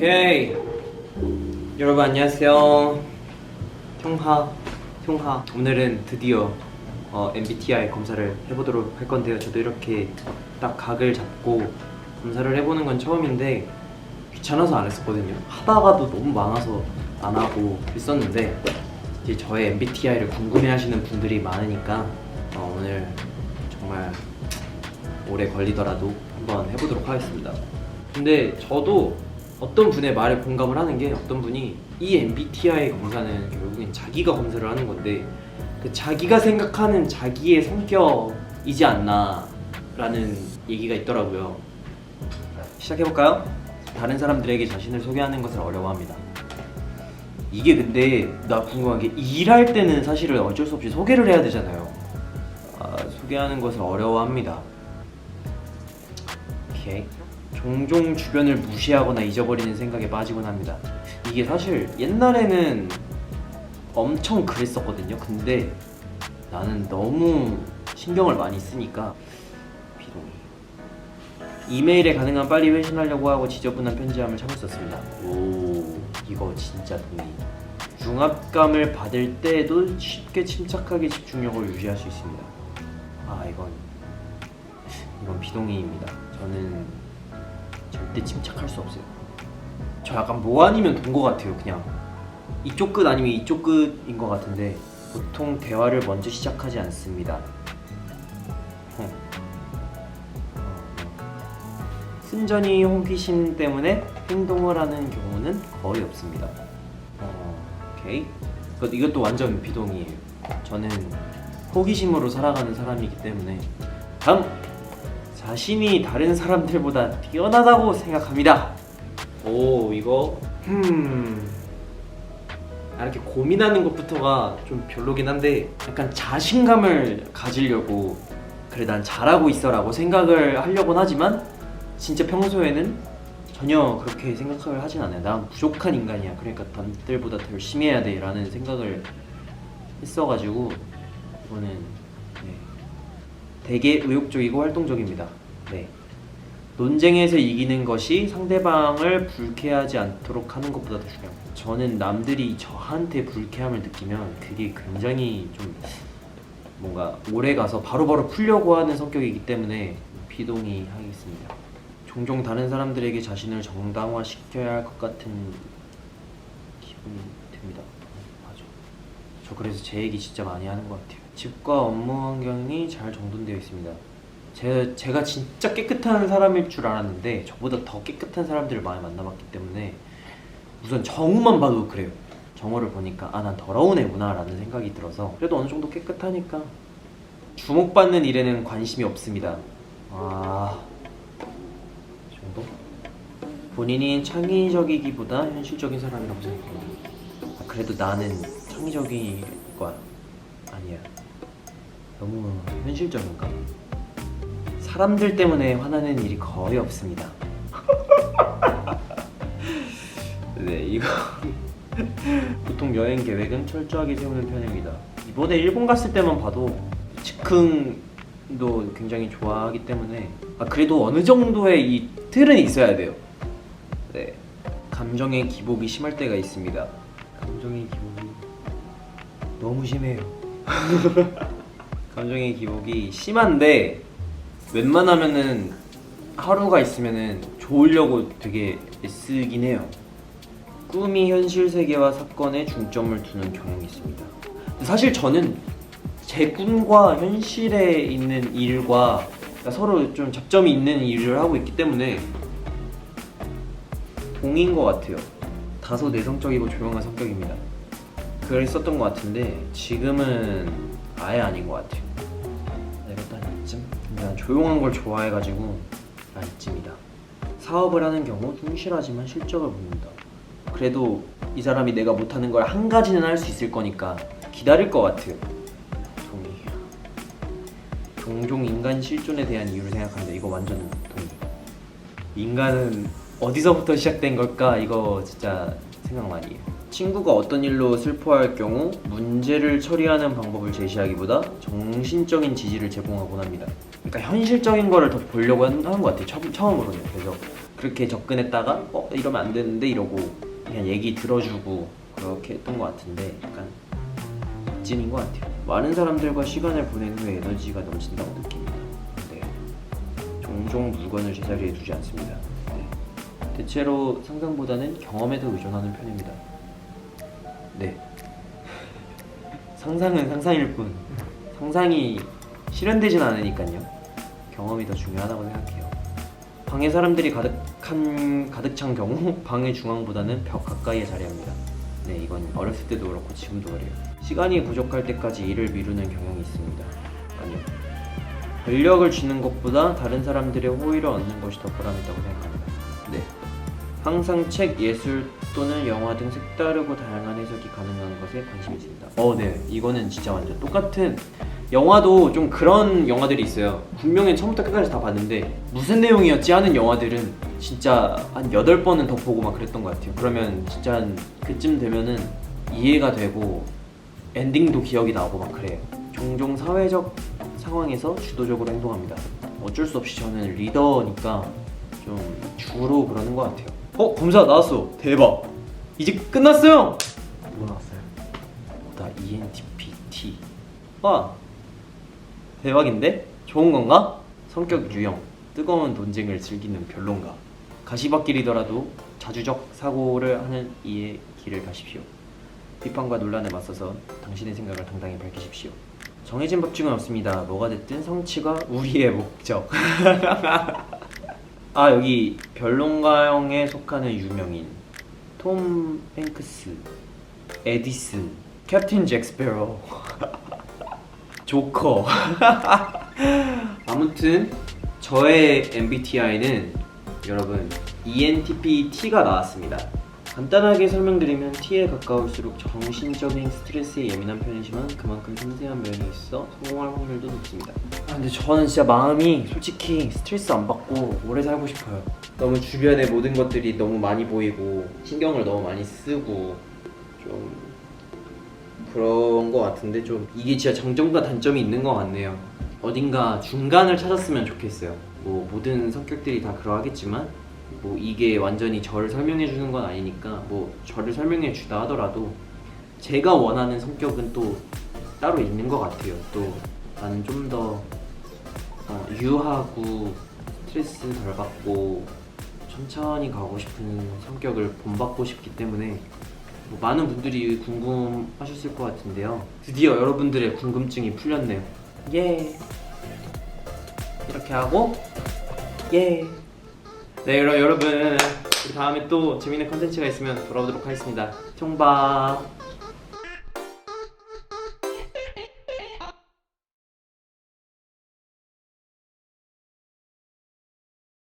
오케이. 여러분 안녕하세요. 형하. 오늘은 드디어 MBTI 검사를 해보도록 할 건데요. 저도 이렇게 딱 각을 잡고 검사를 해보는 건 처음인데 귀찮아서 안 했었거든요. 하다가도 너무 많아서 안 하고 있었는데 이제 저의 MBTI를 궁금해하시는 분들이 많으니까 오늘 정말 오래 걸리더라도 한번 해보도록 하겠습니다. 근데 저도 어떤 분의 말에 공감을 하는 게, 어떤 분이 이 MBTI 검사는 결국엔 자기가 검사를 하는 건데 그 자기가 생각하는 자기의 성격이지 않나 라는 얘기가 있더라고요. 시작해볼까요? 다른 사람들에게 자신을 소개하는 것을 어려워합니다. 이게 근데 나 궁금한 게, 일할 때는 사실은 어쩔 수 없이 소개를 해야 되잖아요. 소개하는 것을 어려워합니다. 오케이. 종종 주변을 무시하거나 잊어버리는 생각에 빠지곤 합니다. 이게 사실 옛날에는 엄청 그랬었거든요. 근데 나는 너무 신경을 많이 쓰니까 비동의. 이메일에 가능한 빨리 회신하려고 하고 지저분한 편지함을 참았었습니다. 오, 이거 진짜 동의. 중압감을 받을 때에도 쉽게 침착하게 집중력을 유지할 수 있습니다. 이건 비동의입니다. 저는 절대 침착할 수 없어요. 저 약간 뭐 아니면 돈 것 같아요. 그냥 이쪽 끝 아니면 이쪽 끝인 것 같은데 보통 대화를 먼저 시작하지 않습니다. 순전히 호기심 때문에 행동을 하는 경우는 거의 없습니다. 오케이. 이것도 완전 비동의예요. 저는 호기심으로 살아가는 사람이기 때문에. 다음! 자신이 다른 사람들보다 뛰어나다고 생각합니다. 오, 이거 이렇게 고민하는 것부터가 좀 별로긴 한데, 약간 자신감을 가지려고, 그래 난 잘하고 있어 라고 생각을 하려곤 하지만 진짜 평소에는 전혀 그렇게 생각을 하진 않아요. 난 부족한 인간이야, 그러니까 남들보다 더 열심히 해야 돼 라는 생각을 했어가지고 이거는 되게 의욕적이고 활동적입니다. 네. 논쟁에서 이기는 것이 상대방을 불쾌하지 않도록 하는 것보다 더 중요합니다. 저는 남들이 저한테 불쾌함을 느끼면 그게 굉장히 좀 뭔가 오래가서 바로바로 풀려고 하는 성격이기 때문에 비동의 하겠습니다. 종종 다른 사람들에게 자신을 정당화시켜야 할 것 같은 기분이 듭니다. 맞아. 저 그래서 제 얘기 진짜 많이 하는 것 같아요. 집과 업무 환경이 잘 정돈되어 있습니다. 제가 진짜 깨끗한 사람일 줄 알았는데 저보다 더 깨끗한 사람들을 많이 만나봤기 때문에 우선 정우만 봐도 그래요. 정우를 보니까 난 더러운 애구나 라는 생각이 들어서 그래도 어느 정도 깨끗하니까. 주목받는 일에는 관심이 없습니다. 이 정도? 본인이 창의적이기보다 현실적인 사람이라고 생각합니다. 그래도 나는 창의적인 거 아니야. 너무 현실적인가? 사람들 때문에 화나는 일이 거의 없습니다. 네, 이거 보통 여행 계획은 철저하게 세우는 편입니다. 이번에 일본 갔을 때만 봐도 즉흥도 굉장히 좋아하기 때문에 그래도 어느 정도의 이 틀은 있어야 돼요. 네, 감정의 기복이 심할 때가 있습니다. 감정의 기복이 너무 심해요. 감정의 기복이 심한데 웬만하면은 하루가 있으면은 좋으려고 되게 애쓰긴 해요. 꿈이 현실 세계와 사건에 중점을 두는 경향이 있습니다. 사실 저는 제 꿈과 현실에 있는 일과 서로 좀 접점이 있는 일을 하고 있기 때문에 동인 것 같아요. 다소 내성적이고 조용한 성격입니다. 그랬었던 것 같은데 지금은 아예 아닌 것 같아요. 이것도 한 이쯤? 난 조용한 걸 좋아해가지고 한 이쯤이다. 사업을 하는 경우 충실하지만 실적을 봅니다. 그래도 이 사람이 내가 못하는 걸 한 가지는 할 수 있을 거니까 기다릴 것 같아요. 동의. 종종 인간 실존에 대한 이유를 생각합니다. 이거 완전 동의. 인간은 어디서부터 시작된 걸까? 이거 진짜 생각 많이 해요. 친구가 어떤 일로 슬퍼할 경우 문제를 처리하는 방법을 제시하기보다 정신적인 지지를 제공하곤 합니다. 그러니까 현실적인 거를 더 보려고 하는 것 같아요. 처음으로는. 그래서 그렇게 접근했다가 이러면 안 되는데 이러고 그냥 얘기 들어주고 그렇게 했던 것 같은데 약간 찐인 것 같아요. 많은 사람들과 시간을 보낸 후에 에너지가 넘친다고 느낍니다. 네. 종종 물건을 제자리에 두지 않습니다. 네. 대체로 상상보다는 경험에 더 의존하는 편입니다. 네. 상상은 상상일 뿐 상상이 실현되진 않으니까요. 경험이 더 중요하다고 생각해요. 방에 사람들이 가득 찬 경우 방의 중앙보다는 벽 가까이에 자리합니다. 네, 이건 어렸을 때도 그렇고 지금도 그래요. 시간이 부족할 때까지 일을 미루는 경향이 있습니다. 아니요. 권력을 쥐는 것보다 다른 사람들의 호의를 얻는 것이 더 보람있다고 생각합니다. 네. 항상 책, 예술 또는 영화 등 색다르고 다양한 해석이 가능한 것에 관심이 있습니다. 네. 이거는 진짜 완전 똑같은 영화도 좀 그런 영화들이 있어요. 분명히 처음부터 끝까지 다 봤는데 무슨 내용이었지 하는 영화들은 진짜 한 8번은 더 보고 막 그랬던 것 같아요. 그러면 진짜 한 그쯤 되면은 이해가 되고 엔딩도 기억이 나고 막 그래요. 종종 사회적 상황에서 주도적으로 행동합니다. 어쩔 수 없이 저는 리더니까 좀 주로 그러는 것 같아요. 검사 나왔어. 대박. 이제 끝났어요. 뭐 나왔어요? 나 ENTP-T. 와, 대박인데? 좋은 건가? 성격 유형. 뜨거운 논쟁을 즐기는 변론가. 가시밭길이더라도 자주적 사고를 하는 이의 길을 가십시오. 비판과 논란에 맞서서 당신의 생각을 당당히 밝히십시오. 정해진 법칙은 없습니다. 뭐가 됐든 성취가 우리의 목적. 여기 변론가형에 속하는 유명인 톰 행크스, 에디슨, 캡틴 잭 스페로, 조커. 아무튼 저의 MBTI는 여러분 ENTP-T가 나왔습니다. 간단하게 설명드리면 T에 가까울수록 정신적인 스트레스에 예민한 편이지만 그만큼 섬세한 면이 있어 성공할 확률도 높습니다. 근데 저는 진짜 마음이 솔직히 스트레스 안 받고 오래 살고 싶어요. 너무 주변의 모든 것들이 너무 많이 보이고 신경을 너무 많이 쓰고 좀 그런 거 같은데 좀 이게 진짜 장점과 단점이 있는 것 같네요. 어딘가 중간을 찾았으면 좋겠어요. 뭐 모든 성격들이 다 그러하겠지만 뭐 이게 완전히 저를 설명해 주는 건 아니니까 뭐 저를 설명해 주다 하더라도 제가 원하는 성격은 또 따로 있는 것 같아요. 또 나는 좀 더 유하고 스트레스 덜 받고 천천히 가고 싶은 성격을 본받고 싶기 때문에 뭐 많은 분들이 궁금하셨을 것 같은데요. 드디어 여러분들의 궁금증이 풀렸네요. 예. 이렇게 하고 예. 네, 그럼 여러분 우리 다음에 또 재밌는 컨텐츠가 있으면 돌아오도록 하겠습니다. 총바.